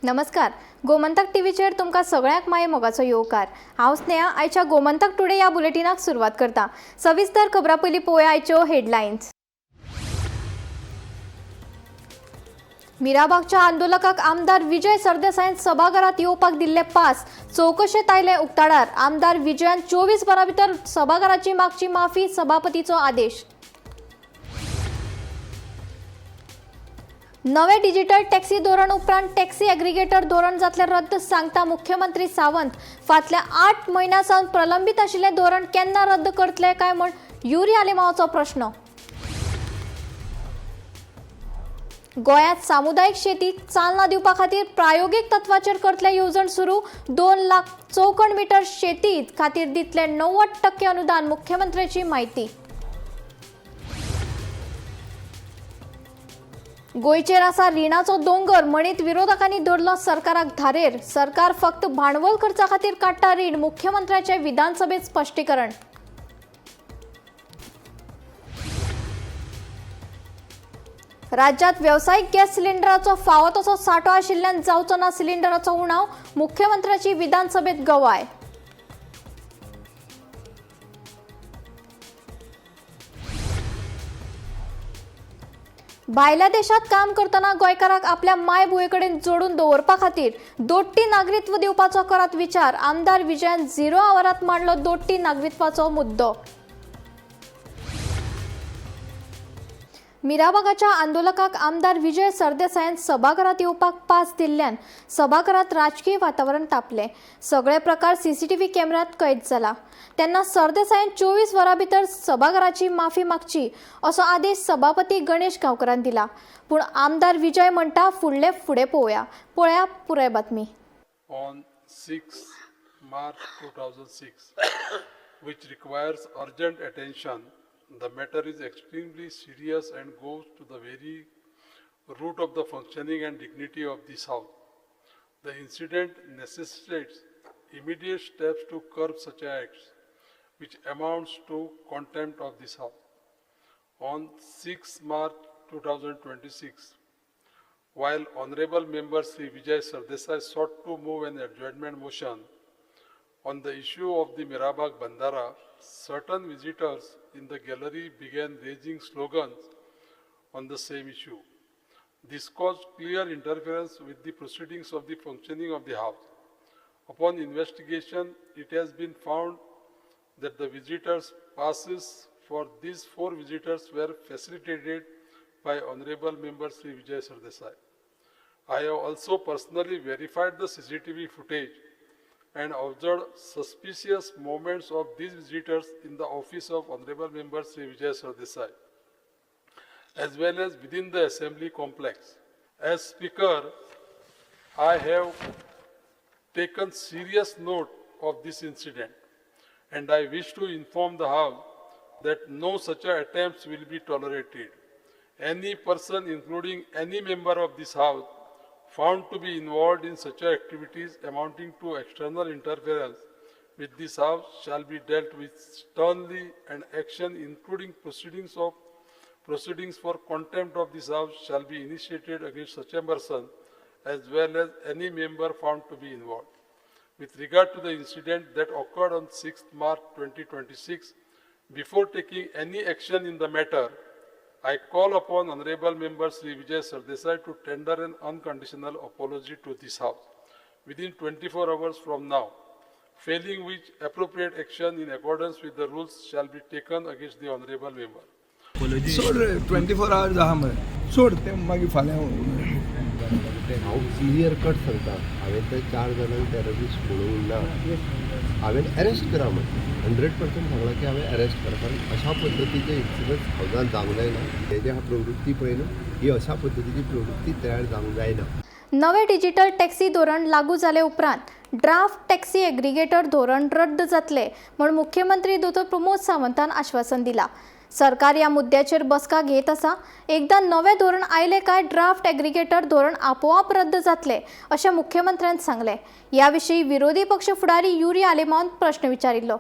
नमस्कार. गोमंतक टीव्हीचेर तुमकां सगळ्यांक माये मोगाचो येवकार. हांव स्नेहा. आयच्या गोमंतक टुडे ह्या बुलेटिनाक सुरवात करता. सविस्तर खबरां पयलीं पळोवया आयच्यो हेडलायन्स. मिराबागच्या आंदोलकाक आमदार विजय सरदेसायन सभाघरात येवपाक दिल्ले पास. चौकशेत आयले उक्ताडार. आमदार विजयान 24 वरां भितर सभाघराची मागची माफी. सभापतीचो आदेश. नवे डिजिटल टॅक्सी धोरण उपरांत टॅक्सी एग्रिगेटर धोरण जातले रद्द सांगता मुख्यमंत्री सावंत. फाटल्या 8 म्हयन्यांसावन प्रलंबीत आशिल्ले धोरण केन्ना रद्द करतले काय म्हण युरी आलेमावाचो प्रश्न. गोंयांत सामुदायिक शेतीक चालना दिवपा खातीर प्रायोगीक तत्वाचेर करतले येवजण सुरू. 2 लाख चौखण मीटर शेती खातीर दितले 90% अनुदान. मुख्यमंत्र्याची माहिती. गोंयचेर आसा रिणाचो दोंगर म्हणीत विरोधकांनी धरलो सरकाराक धारेर. सरकार फक्त भांडवल खर्चा खातीर काडटा रीण. मुख्यमंत्र्याचे विधानसभेत स्पश्टीकरण. राज्यात व्यावसायिक गॅस सिलिंडराचो फावो तसो सांठो आशिल्ल्यान जावचो ना सिलिंडराचो उणाव. मुख्यमंत्र्याची विधानसभेत गवाय. भायल्या देशात काम करतना गोंयकाराक आपल्या माय भुंयेकडेन जोडून दवरपा खातीर दोट्टी नागरिकत्व दिवपाचो करात विचार. आमदार विजयान 0 आवारात मांडलो दोट्टी नागरिकत्वाचो मुद्दो. मिराबागाच्या आंदोलकाक आमदार विजय सरदेसायन सभाघरात येवपाक पास दिल्ल्यान सभाघरात राजकीय वातावरण तापले. सगळे प्रकार सीसीटीव्ही कॅमेऱ्यात कैद जाला. तेन्ना सरदेसायन 24 वरां भितर सभाघराची माफी मागची असो आदेश सभापती गणेश गांवकरान दिला. पूण आमदार विजय म्हणटा फुडें पळोवया. पळया पुराय बातमी. On 6 March 2006, which requires urgent attention. The matter is extremely serious and goes to the very root of the functioning and dignity of this House. The incident necessitates immediate steps to curb such acts, which amounts to contempt of this House. On 6 March 2026, while Honorable Member Sri Vijay Sardesai sought to move an adjournment motion on the issue of the Mirabag Bandara, certain visitors in the gallery began raising slogans on the same issue. This caused clear interference with the proceedings of the functioning of the House. Upon investigation, it has been found that the visitors' passes for these 4 visitors were facilitated by Honorable Member Sri Vijay Sardesai. I have also personally verified the CCTV footage and observed suspicious movements of these visitors in the office of Honorable Member Sri Vijay Sardesai, as well as within the Assembly complex. As Speaker, I have taken serious note of this incident, and I wish to inform the House that no such attempts will be tolerated. Any person, including any member of this House, found to be involved in such activities amounting to external interference with this House shall be dealt with sternly, and action including proceedings for contempt of this House shall be initiated against such a person as well as any member found to be involved. With regard to the incident that occurred on 6th March 2026, before taking any action in the matter, I call upon Honorable Member Sri Vijay Sardesai to tender an unconditional apology to this House within 24 hours from now, failing which appropriate action in accordance with the rules shall be taken against the Honorable Member. सोड रे 24 hours आहा मरे सोड ते मागीर फाल्यां हांव clear cut सांगता. हांवें ते 4 जाणांक टॅररिस्ट म्हणून उरला. हांवें अरेस्ट करा म्हण 100% सांगलां की हांवें अरेस्ट करा. कारण अशा पद्दतीचे इन्सिडंट हावजान जावंक जायना. हे जे हा प्रवृत्ती पळय न्हू, ही अशा पद्दतीची प्रवृत्ती तयार जावंक जायना. नवे डिजिटल टॅक्सी धोरण लागू जाले उपरांत ड्राफ्ट टॅक्सी एग्रिगेटर धोरण रद्द जातले म्हण मुख्यमंत्री दोतोर प्रमोद सावंतान आश्वासन दिला. सरकार या मुद्द्याचेर बसका घेत आसा. एकदा नवे धोरण आयले काय ड्राफ्ट एग्रिगेटर धोरण आपोआप रद्द जातले अशें मुख्यमंत्र्यान सांगले. ह्या विशीं विरोधी पक्ष फुडारी युरी आलेमावन प्रश्न विचारिल्लो.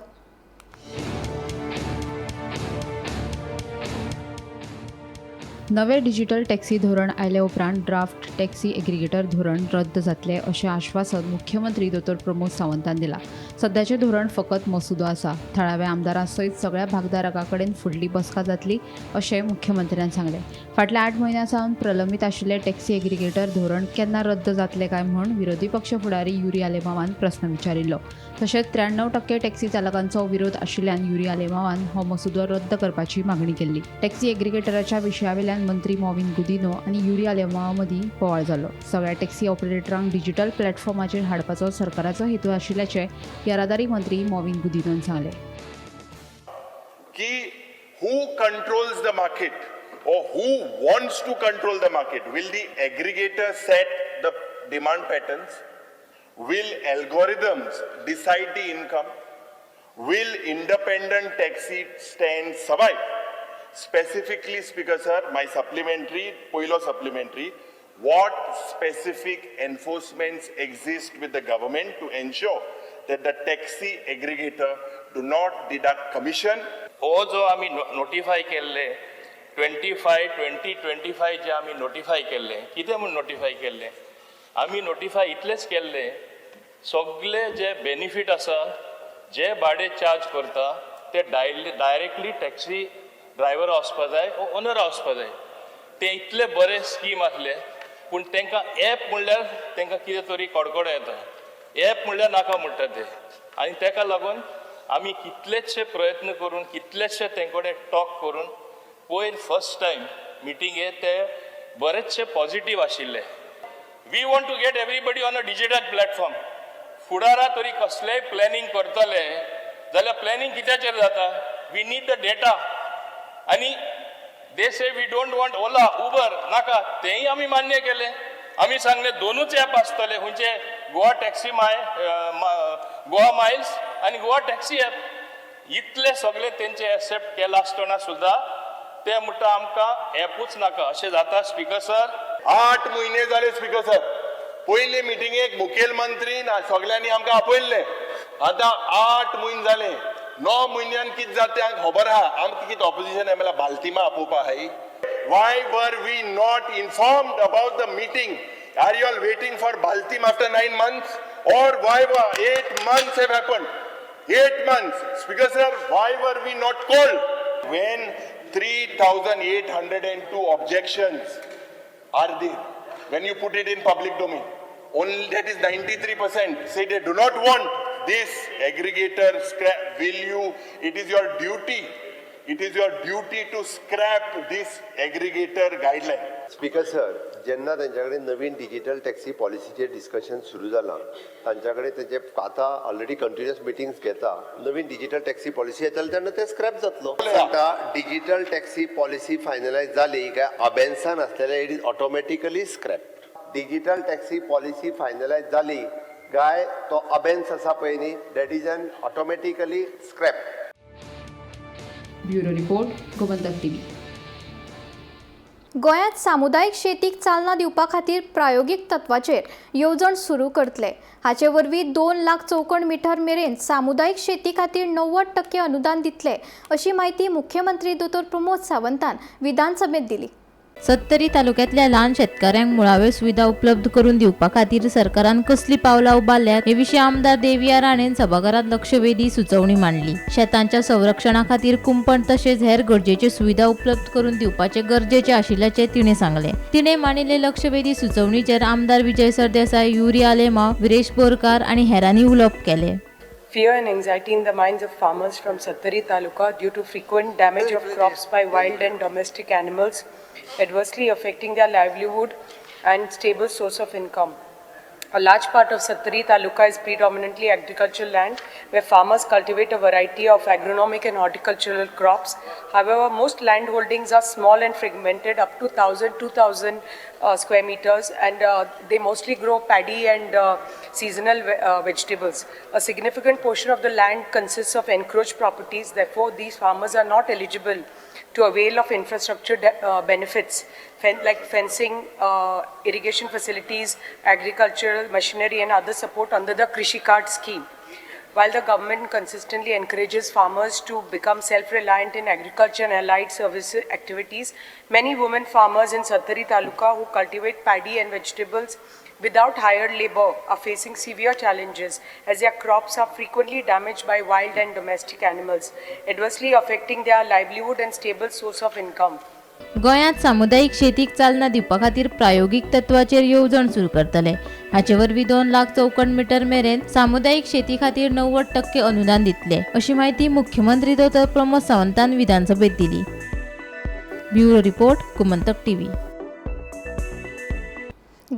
नवे डिजिटल टॅक्सी धोरण आयल्या उपरांत ड्राफ्ट टॅक्सी एग्रिगेटर धोरण रद्द जातले अशें आश्वासन मुख्यमंत्री दोतोर प्रमोद सावंतान दिलां. सध्याचें धोरण फकत मसुदो आसा. थळाव्या आमदारां सयत सगळ्या भागधारकां कडेन फुडली बसका जातली अशें मुख्यमंत्र्यान सांगलें. फाटल्या 8 म्हयन्यां सावन प्रलंबीत आशिल्लें टॅक्सी एग्रिगेटर धोरण केन्ना रद्द जातलें काय म्हूण विरोधी पक्ष फुडारी युरी आलेमावान प्रस्न विचारिल्लो. तशेंच 93% टॅक्सी चालकांचो विरोध आशिल्ल्यान युरी आलेमावान हो मसुदो रद्द करपाची मागणी केल्ली. टॅक्सी एग्रिगेटराच्या विशयावेल्यान मंत्री मॉविन गुदिनो आनी युरी आलेमावा मदीं बोवाळ जालो. सगळ्या टॅक्सी ऑपरेटरांक डिजिटल प्लॅटफॉर्माचेर हाडपाचो सरकाराचो हेतू आशिल्ल्याचें येरादारी मंत्री मॉविन गुदिनोन सांगलें. कि who controls the market or who wants to control the market? Will the aggregator set the demand patterns? Will algorithms decide the income? Will independent taxi stands survive? Specifically, Speaker Sir, my Poilo supplementary, what specific enforcements exist with the government to ensure that the taxi aggregator do not deduct commission? हो जो आम्ही notify केल्ले 2025 जे आम्ही notify केल्ले कितें म्हूण notify केल्ले आम्ही नोटिफाय इतलेच केल्ले सगळे जे बेनिफीट आसा जे भाडे चार्ज करता ते डायरेक्टली टॅक्सी ड्रायव्हर वचपा जाय ओनर वचपा जाय ते इतले बरे स्कीम आसले पूण तांकां एप म्हणल्यार तांकां कितें तरी कडकडो येता एप म्हणल्यार नाका म्हणटा ते आनी ताका लागून आमी कितलेशे प्रयत्न करून कितलेशे तेंकडे टॉक करून पयर फर्स्ट टायम मिटिंगे ते बरेचशे पॉझिटिव्ह आशिल्ले. We want to get everybody on a digital platform. फुडारा तरी कसलेंय प्लॅनिंग करतले जाल्यार प्लॅनिंग कित्याचेर जाता वी नीड द डेटा आनी दे से we don't want Ola Uber नाका तेंय आमी मान्य केले. आमी सांगले दोनूच ॲप आसतले खंयचे गोवा टॅक्सी गोवा मायल्स आणि गोवा टॅक्सी ॲप इतले सगळे तेंचे एक्सेप्ट केला आसतना सुद्धा ते म्हणटा आमकां ॲपूच नाका अशें जाता. स्पीकर सर 8 म्हयने जाले स्पीकर सर. पयले मिटिंगेक मुखेलमंत्री सगळ्यांनी आमकां आपयल्ले. आतां 8 म्हयने जाले. 9 म्हयन्यान कितें जाता तें खबर आहा. आमकां कितें ऑपोजिशन एमएलए बाल्तिमा आपोवपा आहाय. Why were we not informed about the meeting? Are you all waiting for Baltim after 9 months? Or why were 8 months have happened? 8 months. Speaker sir, why were we not called? When 3,802 objections are there, when you put it in public domain, only that is 93% say they do not want this aggregator scrap. Will you, it is your duty to scrap this aggregator guideline. Speaker sir, जेन्ना तेंच्या कडेन नवीन digital taxi पॉलिसीचेर discussion सुरू जालां तांच्या कडेन तेंचे आतां already continuous meetings घेता. नवीन डिजिटल टॅक्सी पॉलिसी येतली तेन्ना ते स्क्रॅप जातलो. आतां डिजिटल टॅक्सी पॉलिसी फायनलायज जाली काय अबेन्सान आसलेले it is automatically scrap. Digital taxi policy finalise जाली काय तो अबेन्स आसा पळय न्ही that is an automatically scrap. Bureau report Gomantak TV. गोंयांत सामुदायिक शेतीक चालना दिवपा खातीर प्रायोगीक तत्वाचेर येवजण सुरू करतले. हाचे वरवीं 2 लाख चौकोन मिटर मेरेन सामुदायिक शेती खातीर 90% अनुदान दितले अशी माहिती मुख्यमंत्री दोतोर प्रमोद सावंतान विधानसभेत दिली. सत्तरी तालुक्यातल्या ल्हान शेतकऱ्यांक मुळाव्यो सुविधा उपलब्ध करून दिवपा खातीर सरकारान कसली पावलां उबारल्यात हे विशीं आमदार देविया राणेन सभाघरांत लक्षवेधी सुचोवणी मांडली. शेतांच्या संरक्षणा खातीर कुंपण तशेंच हेर गरजेच्यो सुविधा उपलब्ध करून दिवपाचे गरजेचे आशिल्ल्याचे तिणें सांगलें. तिणें मांडिल्ले लक्षवेधी सुचोवणीचेर आमदार विजय सरदेसाय, युरी आलेमाव, विरेश बोरकार आनी हेरांनी उलोवप केलें. Fear and anxiety in the minds of farmers from Sattari Taluka due to frequent damage of crops by wild and domestic animals, adversely affecting their livelihood and stable source of income. A large part of Sattari Taluka is predominantly agricultural land where farmers cultivate a variety of agronomic and horticultural crops. However, most land holdings are small and fragmented up to 2,000 square meters and they mostly grow paddy and seasonal vegetables. A significant portion of the land consists of encroached properties. Therefore, these farmers are not eligible to avail of infrastructure benefits like fencing, irrigation facilities, agricultural machinery and other support under the Krishi Card scheme. While the government consistently encourages farmers to become self-reliant in agriculture and allied service activities, many women farmers in Sattari Taluka who cultivate paddy and vegetables without hired labor are facing severe challenges as their crops are frequently damaged by wild and domestic animals, adversely affecting their livelihood and stable source of income. गोंयांत सामुदायिक शेतीक चालना दिवपा खातीर प्रायोगीक तत्वाचेर येवजण सुरू करतले. हाचे वरवीं 2 लाख चौखण मीटर मेरेन सामुदायिक शेती खातीर 90% अनुदान दितले, अशी माहिती मुख्यमंत्री दोतोर प्रमोद सावंतान विधानसभेत दिली. Bureau report, Gomantak TV.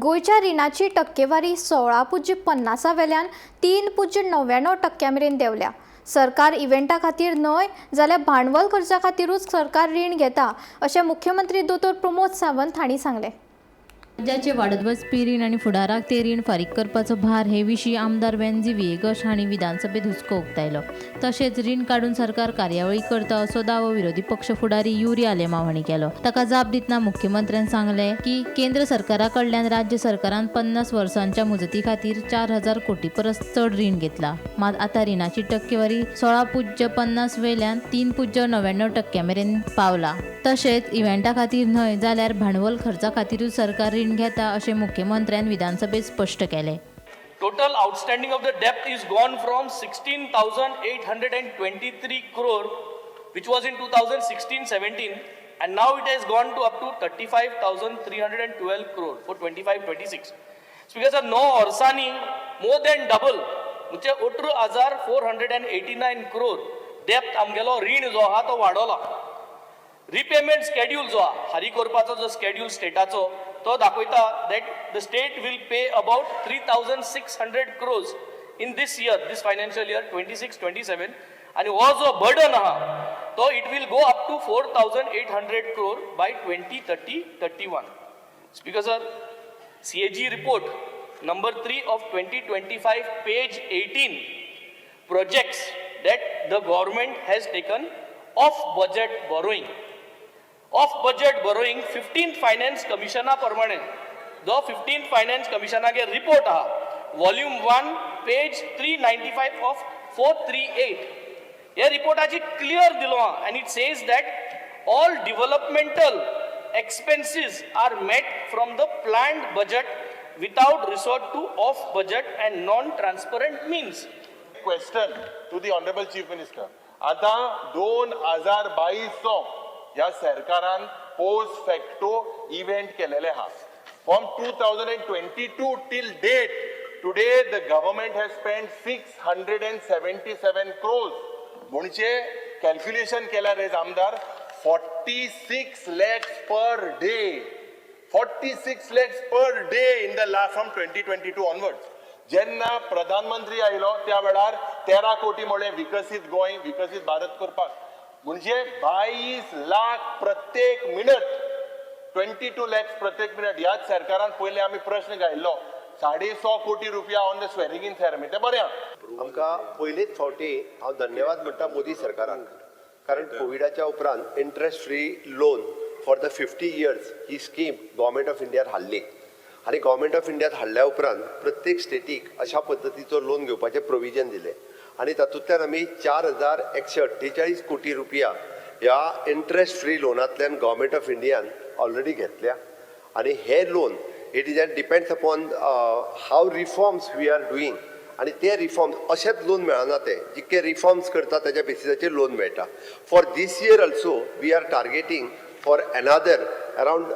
गोंयच्या रिणाची टक्केवारी 16.50 वेल्यान 3.99% मेरेन देंवल्या. सरकार इव्हेंटा खातीर न्हय जाल्यार भांडवल खर्चा खातीरूच सरकार रीण घेता अशें मुख्यमंत्री दोतोर प्रमोद सावंत हांणी सांगलें. राज्याचे वाडत वचपी रीण आनी फुडाराक ते रीण फारीक करपाचो भार हे विशीं आमदार वेंजी विएगश हांणी विधानसभेत हुस्को उक्तायलो. तशेंच रीण काडून सरकार कार्यावळी करता असो दावो विरोधी पक्ष फुडारी युरी आलेमाव हांणी केलो. ताका जाप दितना मुख्यमंत्र्यान सांगलें की केंद्र सरकारा कडल्यान राज्य सरकारान 50 वर्सांच्या मुजती खातीर 4,000 कोटी परस चड रीण घेतला. मात आतां रिणाची टक्केवारी 16.50 वेल्यान 3.99% मेरेन पावला. तशेंच इव्हेंटा खातीर न्हय जाल्यार भांडवल खर्चा खातीरूच सरकार रीण घेता अशें मुख्यमंत्र्यान विधानसभेत स्पश्ट केलें. Total outstanding of the debt is gone from 16,823 crore, which was in 2016-17, and now it has gone to up to 35,312 crore for 25-26. Because of no orsani, more than double, म्हणजे 18,489 crore debt आमगेलो रीण जो आहा तो वाडोला. Repayment schedule जो आहा, फारीक करपाचो जो स्केड्यूल स्टेटाचो तो दाखयता that the state will pay about 3,600 crores in this year, this financial year 26-27, and हो जो burden आहा तो it will go up to 4,800 crore by 2030-31. Speaker sir, CAG report number 3 of 2025 page 18 projects that the government has taken off budget borrowing. Off budget borrowing 15th Finance Commission प्रमाणे जो 15th Finance Commission के report आहा volume 1 page 395 of 438 या रिपोर्टाची clear दिलो आहा and it says that all developmental expenses are met from the planned budget without resort to off budget and non-transparent means. Question to the Honorable Chief Minister. आता 2022 ह्या सरकारान post facto event केलेले आहा. From 2022 till date, today the government has spent 677 crores. म्हणजे calculation केल्यार रे आमदार 46 lakhs per day. 46 lakhs per day in the last from 2022 onwards. जेन्ना प्रधानमंत्री आयलो त्या वेळार 13 कोटी म्हळे विकसित गोंय विकसित भारत करपाक म्हणजे 22 लाख प्रत्येक मिनट 22 lakhs प्रत्येक मिनट. ह्याच सरकारान पयले आमी प्रश्न घायल्लो 150 कोटी रुपया on the swearing in ceremony ते बरें आमकां पयलीच फावटी हांव धन्यवाद म्हणटा मोदी सरकाराक. कारण कोविडाच्या उपरांत interest free loan for the 50 years ही स्कीम गव्हर्मेंट ऑफ इंडियान हाडली आनी गव्हर्मेंट ऑफ इंडियान हाडल्या उपरांत प्रत्येक स्टेटीक अशा पद्दतीचो लोन घेवपाचें प्रोविजन दिलें आनी तातूंतल्यान आमी 4,148 कोटी रुपया ह्या इंट्रस्ट फ्री लोनांतल्यान गव्हर्मेंट ऑफ इंडियान ऑलरेडी घेतल्या. आनी हे loan it is depends upon how reforms we are doing आनी ते रिफॉर्म्स अशेंच लोन मेळना ते जितके रिफॉर्म्स करता तेज्या बेसिसाचेर लोन मेळटा. For this year also we are targeting for another around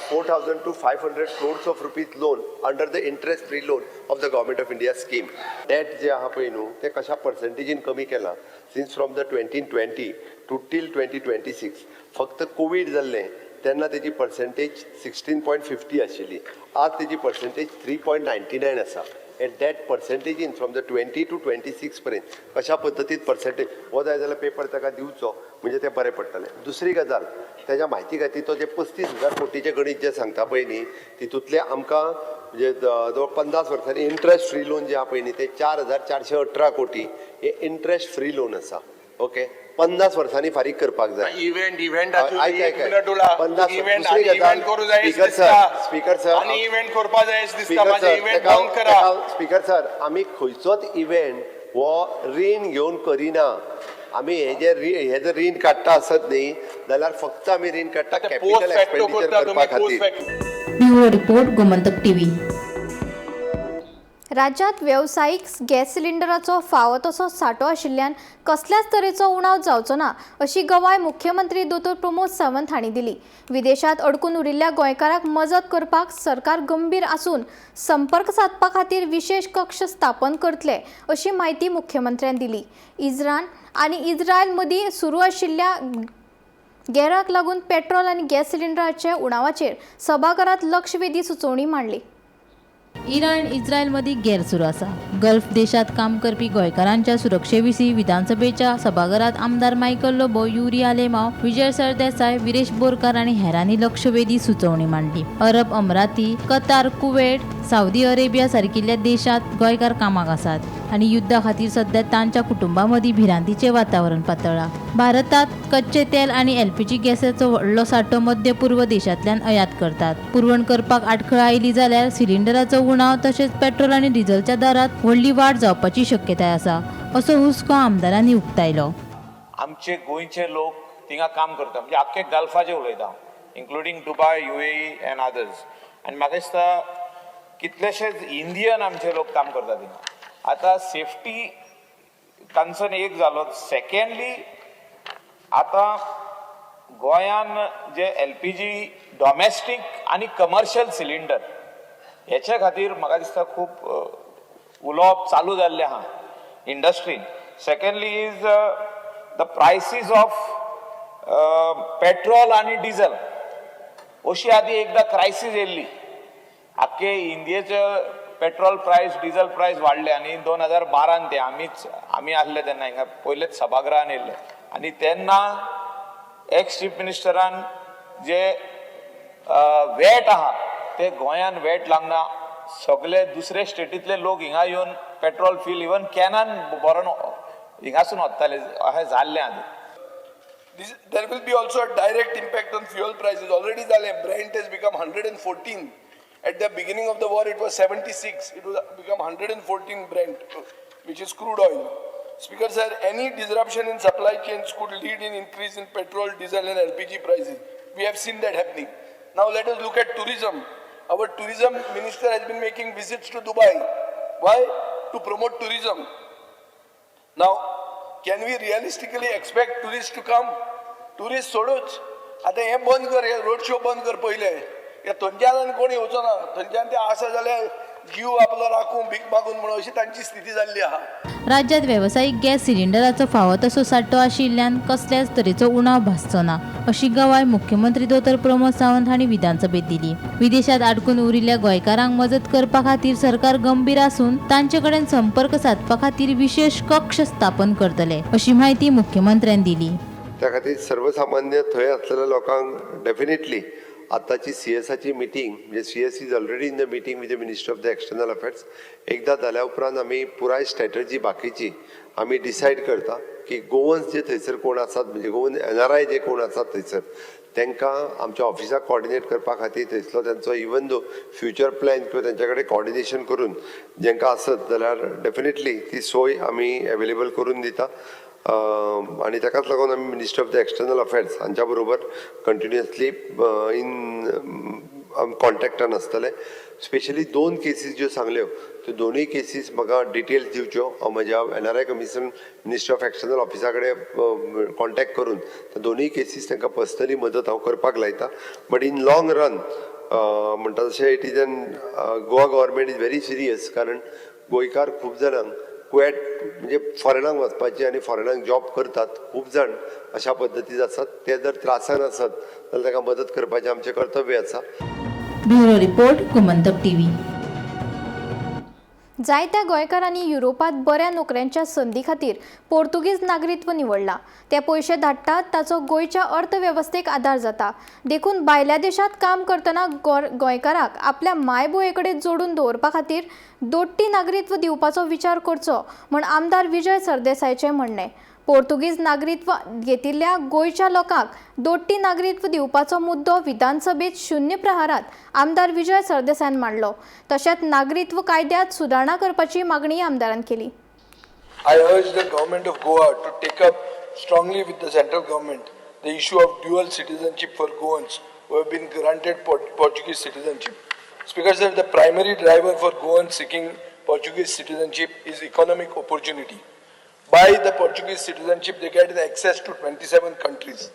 4,000 to 500 crores of rupees loan under the interest-free loan of the Government of India scheme. Debt जे आहा पळय न्हू ते कशा पर्सेंटेजीन कमी केला since from the 2020 to till 2026. फक्त Covid जाल्लें तेन्ना तेजी पर्सेंटेज 16.50 आशिल्ली. आज तेजी पर्सेंटेज 3.99 आसा. एट दॅट पर्सेंटेजीन फ्रॉम द 20 to 26 पर्यंत कशा पद्दतीन पर्सेंटेज हो जाय जाल्यार पेपर ताका दिवचो म्हणजे तें बरें पडटलें. दुसरी गजाल तेज्या म्हायती खातीर तो जे 35,000 कोटीचें गणीत जें सांगता पळय न्ही तितूंतले आमकां म्हणजे जवळ 50 वर्सांनी इंट्रस्ट फ्री लोन जे आहा पळय न्ही ते 4,418 कोटी हे इंट्रस्ट फ्री लोन आसा. ओके 50 वर्सांनी फारीक करपाक जाय. इव्हेंट स्पीकर सर आमी खंयचोच इव्हेंट हो रीण घेवन करिना. आमी हे जर रीण काडटा आसत न्ही जाल्यार फक्त आमी रीण काडटा कॅपिटल एक्सपेंडिचर करपा खातीर. Bureau report Gomantak TV. राज्यात व्यावसायिक गॅस सिलिंडराचो फावो तसो सांठो आशिल्ल्यान कसल्याच तरेचो उणाव जावचो ना अशी गवाय मुख्यमंत्री दोतोर प्रमोद सावंत हांणी दिली. विदेशांत अडकून उरिल्ल्या गोंयकारांक मजत करपाक सरकार गंभीर आसून संपर्क साधपा खातीर विशेष कक्ष स्थापन करतले अशी माहिती मुख्यमंत्र्यान दिली. इराण आनी इस्रायल मदीं सुरू आशिल्ल्या गॅराक लागून पेट्रोल आनी गॅस सिलिंडराचे उणावाचेर सभाघरांत लक्षवेधी सुचोवणी मांडली. इराण इस्रायलमध्ये गैर सुरू आसा. गल्फ देशात काम करपी गोंयकारांच्या सुरक्षेविशीं विधानसभेच्या सभाघरात आमदार मायकल लोबो, युरी आलेमाव, विजय सरदेसाय, विरेश बोरकार आनी हेरांनी लक्षवेधी सुचोवणी मांडली. अरब अमराती, कतार, कुवेट, साऊदी अरेबिया सारकिल्ल्या देशात गोंयकार कामाक आसात आनी युद्धा खातीर सध्या तांच्या कुटुंबां मदीं भिरांतीचें वातावरण पातळ्ळां. भारतात कच्चे तेल आनी एलपीजी गॅसाचो व्हडलो सांठो मध्य पूर्व देशांतल्यान आयात करतात. पुरवण करपाक आडखळ आयली जाल्यार सिलिंडराचो उणाव तशेंच पेट्रोल आनी डिझेलच्या दरांत व्हडली वाड जावपाची शक्यताय आसा असो हुस्को आमदारांनी उक्तायलो. आमचे गोंयचे लोक थिंगा काम करता म्हणजे आख्खे गल्फाचे उलयता including Dubai, UAE end others. आनी म्हाका दिसता कितलेशेच इंडियन आमचे लोक काम करता थिंगा. आतां सेफ्टी कन्सर्न एक जालो. सेकंडली आतां गोंयान जे LPG डॉमेस्टीक आनी कमर्शियल सिलिंडर हेच्या खातीर म्हाका दिसता खूब उलोवप चालू जाल्लें आहा इंडस्ट्रीन. Secondly is the prices of petrol आनी डिझल. अशी आदी एकदा क्रायसीस येयल्ली. आख्खे इंडियेचे पेट्रोल प्रायस, डिझल प्रायस वाडले आनी 2012 ते आमी आसले तेन्ना हिंगा पयलेच सभागृहान येयल्ले आनी तेन्ना एक्स चीफ मिनिस्टरान जे वॅट आहा ते गोंयान वॅट लागना. सगळे दुसरे स्टेटींतले लोक हिंगा येवन पेट्रोल फील इवन कॅनान बरोवन हिंगासून वताले अशें जाल्लें आदी. There will be also a direct impact on fuel prices. Already Brent has become 114. At the beginning of the war, it was 76. It will become 114 Brent, which is crude oil. Speaker sir, any disruption in supply chains could lead in increase in petrol, diesel and LPG prices. We have seen that happening. Now let us look at tourism. Our tourism minister has been making visits to Dubai. Why? To promote tourism. Now, can we realistically expect tourists to come? Tourists सोडूच. आता हे बंद कर, हे road show बंद कर पहिले. हे थंयच्यान कोणी येवचो ना. थंयच्यान ते आसा जाल्यार जीव आपलो राखून भीक मागून म्हणून अशी तांची स्थिती जाल्ली आहा. राज्यात व्यावसायिक गॅस सिलिंडराचो फावो तसो सांठो आशिल्ल्यान कसल्याच तरेचो उणाव भासचो ना अशी गवाय मुख्यमंत्री दोतोर प्रमोद सावंत हांणी विधानसभेत दिली. विदेशात अडकून उरिल्ल्या गोंयकारांक मजत करपा खातीर सरकार गंभीर आसून तांचे कडेन संपर्क साधपा खातीर विशेष कक्ष स्थापन करतले अशी माहिती मुख्यमंत्र्यांनी दिली. त्या खातीर सर्वसामान्य थंय आसलेल्या लोकांक डेफिनेटली आताची CSची मिटींग म्हणजे CS is already in the meeting with the minister of the external affairs. एकदा जाल्या उपरांत आमी पुराय स्ट्रॅटजी बाकीची आमी डिसायड करता की गोवन्स जे थंयसर कोण आसात म्हणजे गोवन NRI जे कोण आसात थंयसर तांकां आमच्या ऑफिसाक कोऑर्डिनेट करपा खातीर थंयसलो तांचो इवन दो फ्युचर प्लॅन किंवा तांच्या कडेन कोऑर्डिनेशन करून जेंकां आसत जाल्यार डेफिनेटली ती सोय आमी अवेलेबल करून दिता. आणि ताकाच लागून आमी minister of the external affairs हांच्या बरोबर कंटिन्युअसली इन कॉन्टॅक्टान आसतले. स्पेशली 2 केसीस ज्यो सांगल्यो त्यो दोनूय केसीस म्हाका डिटेल्स दिवच्यो. हांव म्हज्या NRI commission minister of external ऑफिसा कडेन कॉन्टॅक्ट करून त्या दोनूय केसीस तांकां पर्सनली मदत हांव करपाक लायता. बट इन लॉंग रन म्हणटा तशें it is an Goa government is very serious. कारण गोंयकार खूब जाणांक क्वेट म्हणजे फॉरेनाक वचपाची आनी फॉरेनाक जॉब करतात खूब जाण अशा पद्दतीन आसात. ते जर त्रासान आसत जाल्यार तांकां मदत करपाचें आमचें कर्तव्य आसा. Bureau report Gomantak TV. जायत्या गोंयकारांनी युरोपात बऱ्या नोकऱ्यांच्या संधी खातीर पोर्तुगीज नागरित्व निवडला. ते पयशे धाडटात ताचो गोंयच्या अर्थवेवस्थेक आदार जाता. देखून भायल्या देशात काम करतना गोंयकाराक आपल्या मायभुये कडेन जोडून दवरपा खातीर दोट्टी नागरित्व दिवपाचो विचार करचो म्हण आमदार विजय सरदेसायचें म्हणणें. पोर्तुगीज नागरित्व घेतिल्ल्या गोंयच्या लोकांक दोट्टी नागरित्व दिवपाचो मुद्दो विधानसभेत शून्य प्रहारात आमदार विजय सरदेसायन मांडलो. तशेंच नागरित्व कायद्यात सुदारणा करपाची मागणी आमदारान केली. I urge the government of Goa to take up strongly with the central government the issue of dual citizenship for Goans who have been granted Portuguese citizenship. Speaker sir, the primary driver for Goans seeking Portuguese citizenship is economic opportunity. By the Portuguese citizenship, they get access to 27 countries,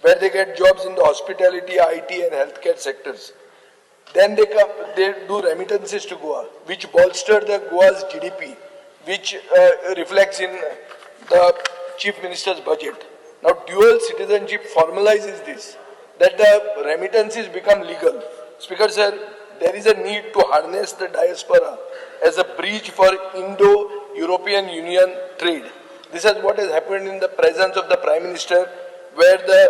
where they get jobs in the hospitality, IT and healthcare sectors. Then they do remittances to Goa, which bolster the Goa's GDP, which reflects in the Chief Minister's budget. Now, dual citizenship formalizes this, that the remittances become legal. Speaker sir, there is a need to harness the diaspora as a bridge for Indo-European Union trade. This is what has happened in the presence of the Prime Minister, where the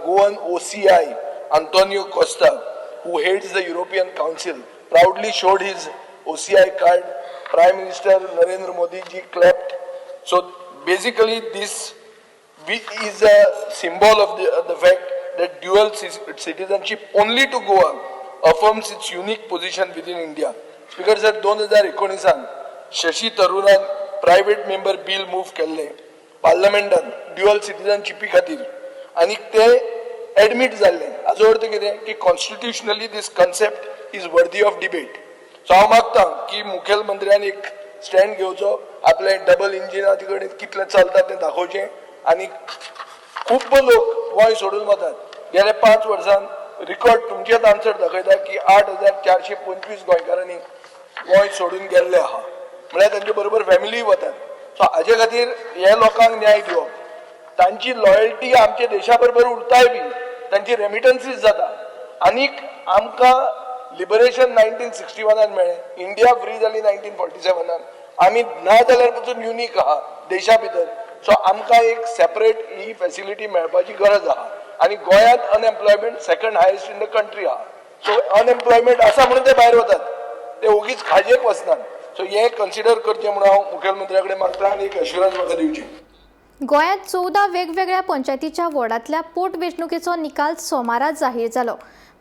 Goan OCI, Antonio Costa, who heads the European Council, proudly showed his OCI card. Prime Minister Narendra Modi ji clapped. So basically this is a symbol of the fact that dual citizenship only to Goa affirms its unique position within India. Speaker sir, 2019 Shashi Tharuran private member bill move केल्ले पार्लमेंटान dual सिटीजनशिपी खातीर आनी ते admit जाल्ले. हाचो अर्थ कितें की constitutionally this concept is worthy of debate. So हांव मागतां की मुखेलमंत्र्यान एक स्टँड घेवचो, आपले डबल इंजिनाचे कडेन कितलें चलता तें दाखोवचें आनी खूब लोक गोंय सोडून वतात. गेल्या 5 वर्सांन रिकॉर्ड तुमचेच आन्सर दाखयता की 8,425 गोंयकारांनी गोंय सोडून गेल्ले आहा. म्हळ्यार तांचे बरोबर फॅमिली वतात. सो हाजे खातीर हे लोकांक न्याय दिवप, तांची लॉयल्टी आमच्या देशा बरोबर उरताय बी, तांची रेमिटन्सीस जाता. आनीक आमकां लिबरेशन 1961 मेळ्ळें, इंडिया फ्री जाली 1947. आमी ना जाल्यार पसून युनीक आहा देशा भितर. सो आमकां एक सेपरेट ही फॅसिलिटी मेळपाची गरज आहा. आनी गोंयांत unemployment second highest in the country आहा. सो अनएम्प्लॉयमेंट आसा म्हणून ते भायर वतात, ते ओगीच खाजेक वचनात. सो हे कन्सिडर करचें म्हणून हांव मुखेलमंत्र्या कडेन मागतां आनी एक अश्युरन्स म्हाका दिवची. गोंयांत 14 वेगवेगळ्या पंचायतीच्या वॉर्डांतल्या पोटवेंचणुकेचो निकाल सोमारात जाहीर जालो.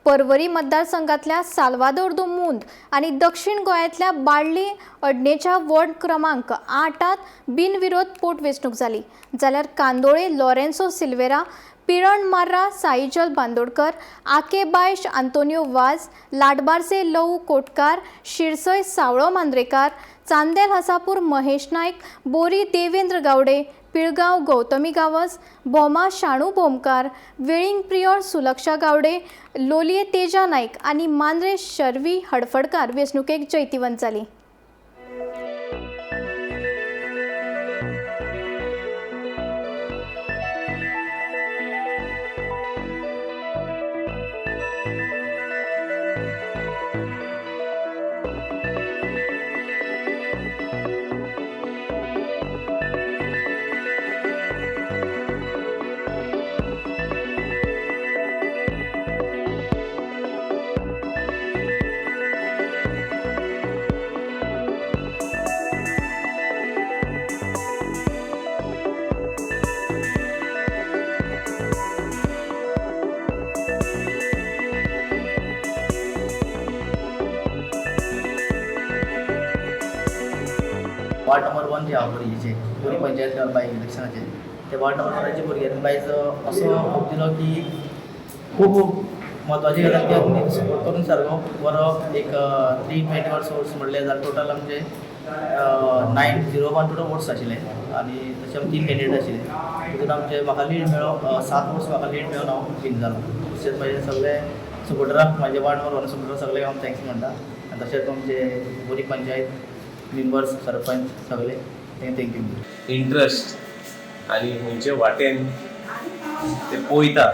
पर्वरी मतदारसंघातल्या साल्वादोर दो मुंद आनी दक्षिण गोंयांतल्या बाळ्ळी अडनेच्या वॉर्ड क्रमांक 8 बिनविरोध पोटवेंचणूक जाली. जाल्यार कांदोळे लॉरेन्सो सिल्वेरा, पिरण मार्रा साईजल बांदोडकर, आके बायश आंतोनियो वाज, लाडबारसे लवू कोटकार, शिरसय सावळो मांद्रेकार, चांदेल हसापूर महेश नायक, बोरी देवेंद्र गावडे, पिळगांव गौतमी गावस, भोमा शाणू भोमकार, वेळिंग प्रियोर सुलक्षा गावडे, लोलये तेजा नायक आनी मांद्रे शर्वी हडफडकार वेंचणुकेक जैतिवंत जाली. वार्ड नंबर 1 जे आहा बोरयेचे बोरी पंचायत बाय इलेक्शनाचे ते वार्ड नंबर 1 बोरयेन बायज असो होप दिलो की खूब म्हत्वाची गजाल की आमी सपोर्ट करून सारको बरो एक 321 सोर्स म्हणले जाल्यार टोटल आमचे 901 टोटल वोट्स आशिल्ले आनी तशें 3 कॅन्डिडेट आशिल्ले. तितून आमचे म्हाका लीड मेळ्ळो 7 वोट्स म्हाका लीड मेळून हांव विन जालो. तशेंच म्हाजे सगळे सपोर्टराक म्हाजे वार्ड नंबर 1 सपोर्टर सगळ्यांक हांव थँक्स म्हणटा. आनी तशेंच आमचे बोरी पंचायत मेंबर्स सरपंच सगळे थँक्यू. इंट्रस्ट आनी खंयचे वाटेन ते पळयता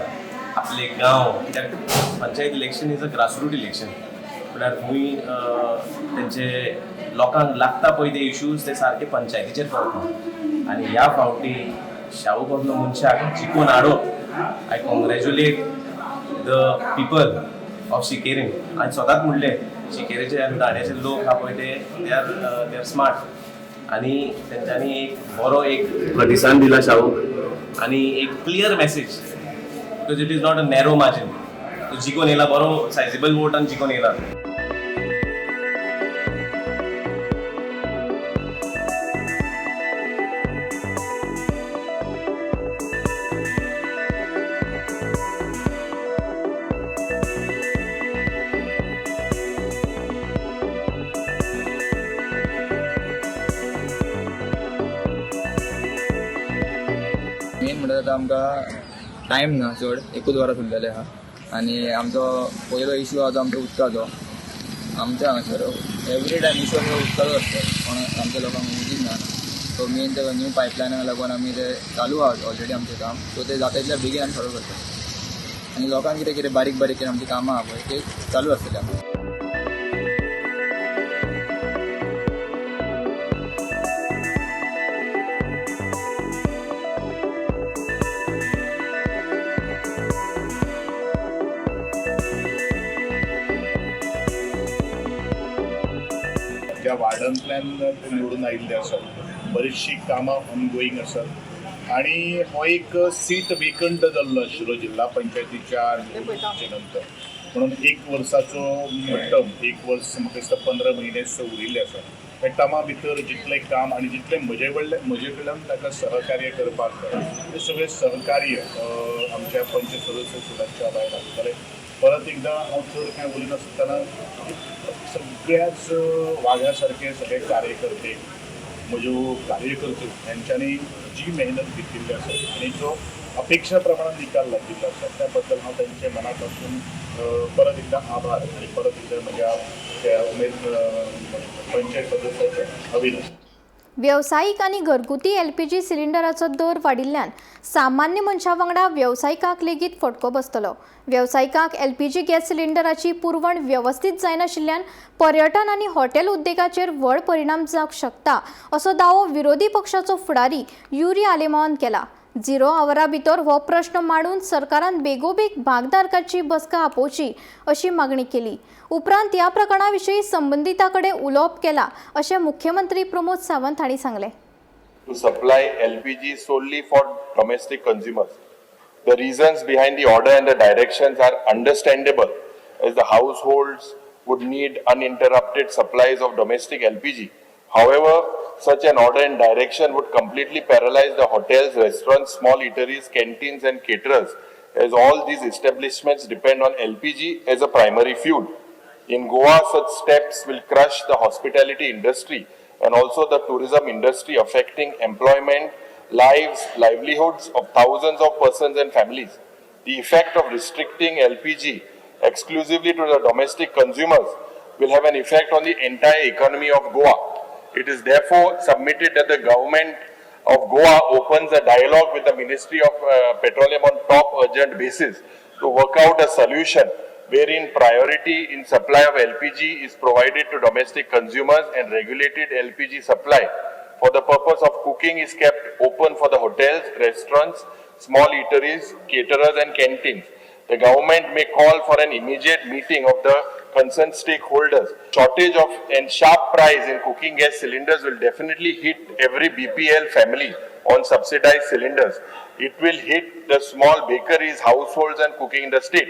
आपले गांव, कित्याक panchayat election is a grassroot election. म्हळ्यार खंय तेंचे लोकांक लागता पळय ते इश्यूज ते सारके पंचायतीचेर पळोवता. आनी ह्या फावटी शाहू कसलो मनशाक जिखून हाडप. I congratulate the people of शिकेरीन. हांवें सदांच म्हणलें शिकेरेचे आनी दाण्याचे लोक आहा पळय ते आर स्मार्ट आनी तेंच्यांनी एक बरो एक प्रतिसाद दिला शाहू आनी एक clear message. Because it is not a narrow margin. तो जिखून येयला, बरो सायजेबल वोटान जिखून येयला. मेन म्हणटा आतां आमकां टायम ना चड, एकूच वरां उरलेले आहा आनी आमचो पयलो इश्यू आहा तो आमचो उदकाचो. आमच्या हांगासर एवरी टायम इश्यू आमचो उदकाचो आसता, पण आमच्या लोकांक उदीक ना. सो मेन ते न्यू पायपलायनाक लागून आमी ते चालू आहा ऑलरेडी आमचें काम. सो ते जाता तितल्या बेगीन आमी सॉल्व करता आनी लोकांक कितें कितें बारीक बारीक कितें आमची कामां आहा पळय ते चालू आसतली आमची. ज्या वार्डांतल्यान ते निवडून आयिल्ले आसात, बरीचशी कामां ऑनगोईंग आसात आणि हो एक सीट वेकंट जाल्लो आशिल्लो जिल्हा पंचायतीच्या निवडणुकीचे नंतर. म्हणून एक वर्साचो टर्म, एक वर्स म्हाका दिसता 15 म्हयने उरिल्ले आसात. त्या टर्मा भितर जितलें काम आनी जितलें म्हजे कडल्यान ताका सहकार्य करपाक जाय तें सगळें सहकार्य आमच्या पंच सदस्य सुदाच्या भायर आसतलें. परत एकदां हांव चड कांय उलयनासतना सगळ्याच वाघा सारके सगळे कार्यकर्ते, म्हज्यो कार्यकर्त्यो यांच्यांनी जी मेहनत घेतिल्ली आसा आनी जो अपेक्षा प्रमाणात निकाल लागिल्लो आसा त्या बद्दल हांव तांचे मना पासून परत एकदा आभार आनी परत एकदा म्हज्या त्या उमेद पंचायत सदस्याचे अभिनंदन. व्यावसायिक आणि घरगुती LPG सिलिंडराचो दर वाडिल्ल्यान सामान्य मनशा वांगडा व्यावसायिकांक लेगीत फटको बसतलो. व्यावसायिकांक LPG गॅस सिलिंडराची पुरवण व्यवस्थीत जायनाशिल्ल्यान पर्यटन आणि हॉटेल उद्देगाचेर व्हड परिणाम जावंक शकता असो दावो विरोधी पक्षाचो फुडारी युरी आलेमावन केला. 0 आवरा भितर हो प्रश्न मांडून सरकारान बेगोबेग भागधारकाची बसका आपोवची अशी मागणी केली. उपरांत ह्या प्रकरणा विशीं संबंधिता कडेन उलोवप केला अशें मुख्यमंत्री प्रमोद सावंत हांणी सांगलें. To supply LPG solely for domestic consumers. The reasons behind the order and the directions are understandable, as the households would need uninterrupted supplies of domestic LPG. However, such an order and direction would completely paralyze the hotels, restaurants, small eateries, canteens and caterers, as all these establishments depend on LPG as a primary fuel. In Goa, such steps will crush the hospitality industry and also the tourism industry, affecting employment, livelihoods of thousands of persons and families. The effect of restricting LPG exclusively to the domestic consumers will have an effect on the entire economy of Goa. It is therefore submitted that the government of Goa opens a dialogue with the Ministry of Petroleum on top urgent basis to work out a solution wherein priority in supply of LPG is provided to domestic consumers and regulated LPG supply for the purpose of cooking is kept open for the hotels, restaurants, small eateries, caterers and canteens. The government may call for an immediate meeting of the concerned stakeholders. Shortage of and sharp price in cooking gas cylinders will definitely hit every BPL family on subsidized cylinders. It will hit the small bakeries, households and cooking industry.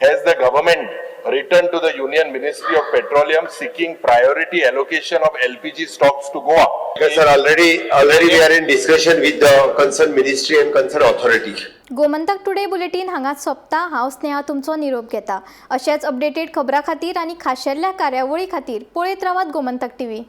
Has the government returned to the Union Ministry of Petroleum seeking priority allocation of LPG stocks to Goa? Because sir, already we are in discussion with the concerned ministry and concerned authority. Gomantak today bulletin हांगाच सोंपता. हांव स्नेहा तुमचो निरोप घेता. अशेच updated खबरां खातीर आनी खाशेल्ल्या कार्यावळी खातीर पळयत रावात गोमंतक TV.